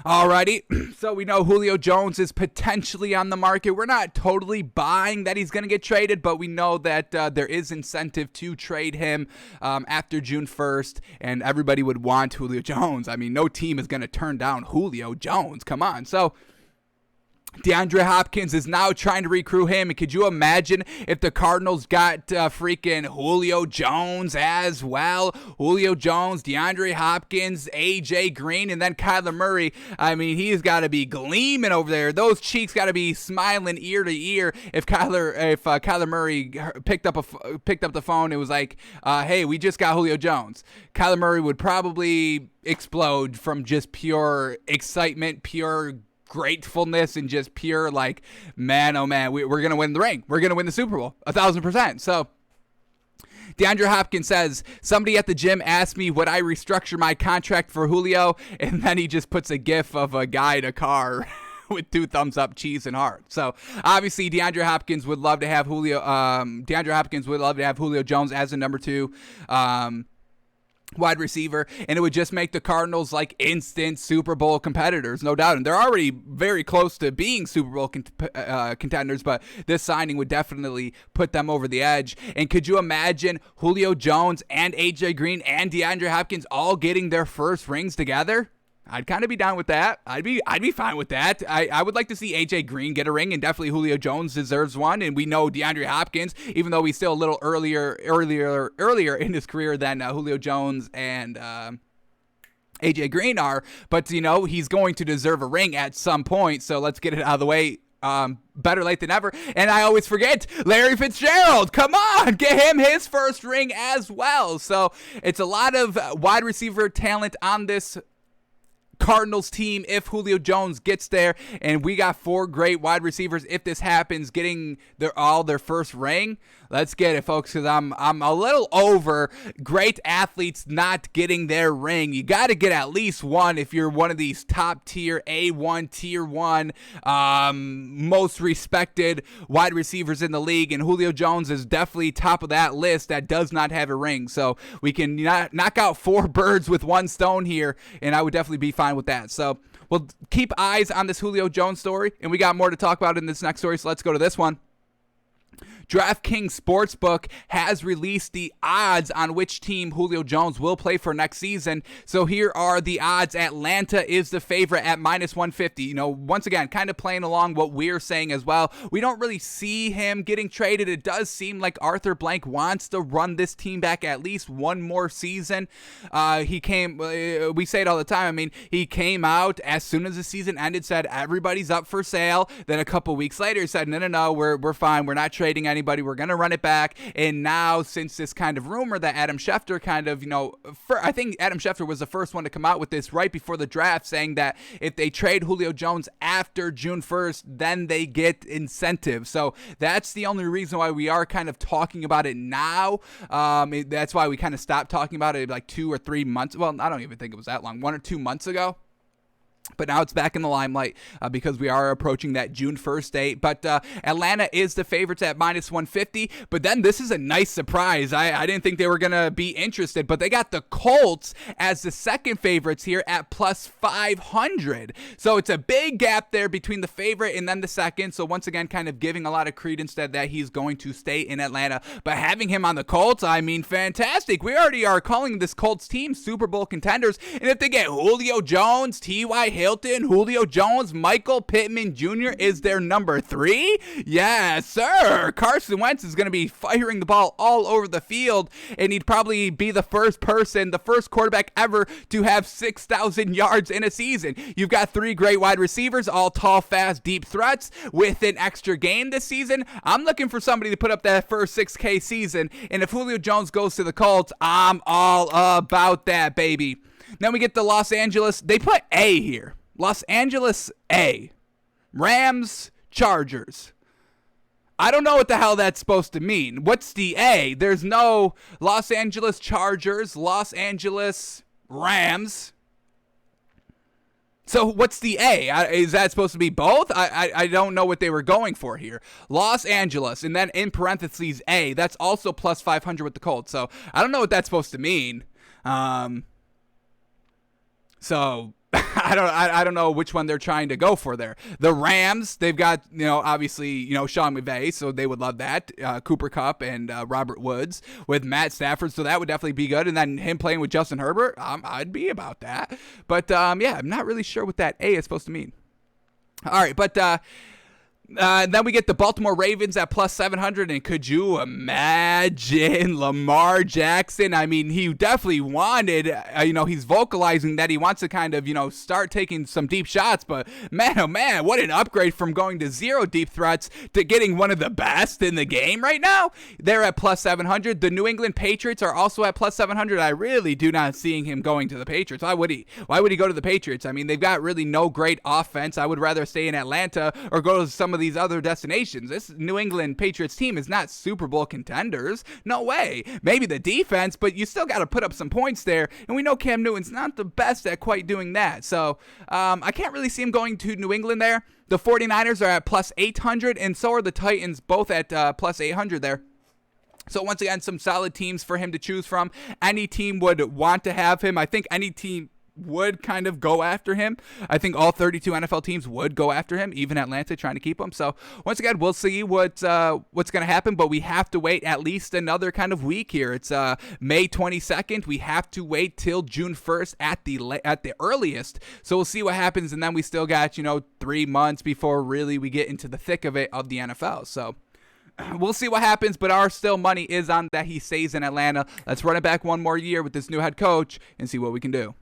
Alrighty, so we know Julio Jones is potentially on the market. We're not totally buying that he's going to get traded, but we know that there is incentive to trade him after June 1st, and everybody would want Julio Jones. I mean, no team is going to turn down Julio Jones. Come on. So DeAndre Hopkins is now trying to recruit him. And could you imagine if the Cardinals got freaking Julio Jones as well? Julio Jones, DeAndre Hopkins, AJ Green, and then Kyler Murray. I mean, he's got to be gleaming over there. Those cheeks got to be smiling ear to ear. If Kyler Murray picked up the phone, it was like, "Hey, we just got Julio Jones." Kyler Murray would probably explode from just pure excitement, pure gratefulness, and just pure like, man, oh man, we're gonna win the ring, we're gonna win the Super Bowl 1,000%. So DeAndre Hopkins says, somebody at the gym asked me would I restructure my contract for Julio, and then he just puts a gif of a guy in a car with 2 thumbs up, cheese, and heart. So obviously DeAndre Hopkins would love to have Julio Jones as a number 2 wide receiver, and it would just make the Cardinals like instant Super Bowl competitors, no doubt. And they're already very close to being Super Bowl contenders, but this signing would definitely put them over the edge. And could you imagine Julio Jones and AJ Green and DeAndre Hopkins all getting their first rings together? I'd kind of be down with that. I'd be fine with that. I would like to see AJ Green get a ring, and definitely Julio Jones deserves one. And we know DeAndre Hopkins, even though he's still a little earlier in his career than Julio Jones and AJ Green are, but he's going to deserve a ring at some point. So let's get it out of the way. Better late than never. And I always forget Larry Fitzgerald. Come on, get him his first ring as well. So it's a lot of wide receiver talent on this Cardinals team if Julio Jones gets there, and we got 4 great wide receivers if this happens, getting their first ring. Let's get it, folks, because I'm a little over great athletes not getting their ring. You got to get at least one if you're one of these top tier A1, tier 1, most respected wide receivers in the league, and Julio Jones is definitely top of that list that does not have a ring. So we can knock out 4 birds with 1 stone here, and I would definitely be fine with that. So we'll keep eyes on this Julio Jones story, and we got more to talk about in this next story, so let's go to this one. DraftKings Sportsbook has released the odds on which team Julio Jones will play for next season. So here are the odds. Atlanta is the favorite at -150. Once again, kind of playing along what we're saying as well. We don't really see him getting traded. It does seem like Arthur Blank wants to run this team back at least one more season. We say it all the time. I mean, he came out as soon as the season ended, said everybody's up for sale. Then a couple weeks later, he said, no, we're fine. We're not trading anybody. We're going to run it back. And now, since this kind of rumor that Adam Schefter I think Adam Schefter was the first one to come out with this right before the draft, saying that if they trade Julio Jones after June 1st, then they get incentive. So that's the only reason why we are kind of talking about it now. That's why we kind of stopped talking about it like 2 or 3 months. Well, I don't even think it was that long, 1 or 2 months ago. But now it's back in the limelight because we are approaching that June 1st date. But Atlanta is the favorites at -150. But then this is a nice surprise. I didn't think they were going to be interested. But they got the Colts as the second favorites here at +500. So it's a big gap there between the favorite and then the second. So once again, kind of giving a lot of credence that he's going to stay in Atlanta. But having him on the Colts, I mean, fantastic. We already are calling this Colts team Super Bowl contenders. And if they get Julio Jones, T.Y. Hilton, Julio Jones, Michael Pittman Jr. is their number 3? Yes, sir. Carson Wentz is going to be firing the ball all over the field, and he'd probably be the first quarterback ever to have 6,000 yards in a season. You've got 3 great wide receivers, all tall, fast, deep threats with an extra game this season. I'm looking for somebody to put up that first 6K season, and if Julio Jones goes to the Colts, I'm all about that, baby. Then we get to Los Angeles. They put A here. Los Angeles A. Rams, Chargers. I don't know what the hell that's supposed to mean. What's the A? There's no Los Angeles Chargers, Los Angeles Rams. So what's the A? Is that supposed to be both? I don't know what they were going for here. Los Angeles, and then in parentheses A. That's also +500 with the Colts. So I don't know what that's supposed to mean. So I don't know which one they're trying to go for there. The Rams, they've got, obviously, Sean McVay, so they would love that. Cooper Kupp and Robert Woods with Matt Stafford, so that would definitely be good. And then him playing with Justin Herbert, I'd be about that. But yeah, I'm not really sure what that A is supposed to mean. All right, but then we get the Baltimore Ravens at plus 700, and could you imagine Lamar Jackson? I mean, he definitely wanted, he's vocalizing that he wants to kind of, start taking some deep shots, but man, oh man, what an upgrade from going to 0 deep threats to getting one of the best in the game right now. They're at plus 700. The New England Patriots are also at plus 700. I really do not see him going to the Patriots. Why would he? Why would he go to the Patriots? I mean, they've got really no great offense. I would rather stay in Atlanta or go to some of these other destinations. This New England Patriots team is not Super Bowl contenders. No way. Maybe the defense, but you still got to put up some points there. And we know Cam Newton's not the best at quite doing that. So I can't really see him going to New England there. The 49ers are at plus 800, and so are the Titans, both at plus 800 there. So once again, some solid teams for him to choose from. Any team would want to have him. I think any team would kind of go after him. I think all 32 NFL teams would go after him, even Atlanta trying to keep him. So once again, we'll see what's going to happen, but we have to wait at least another kind of week here. It's May 22nd. We have to wait till June 1st at the earliest. So we'll see what happens, and then we still got 3 months before really we get into the thick of it of the NFL. So we'll see what happens, but our still money is on that he stays in Atlanta. Let's run it back one more year with this new head coach and see what we can do.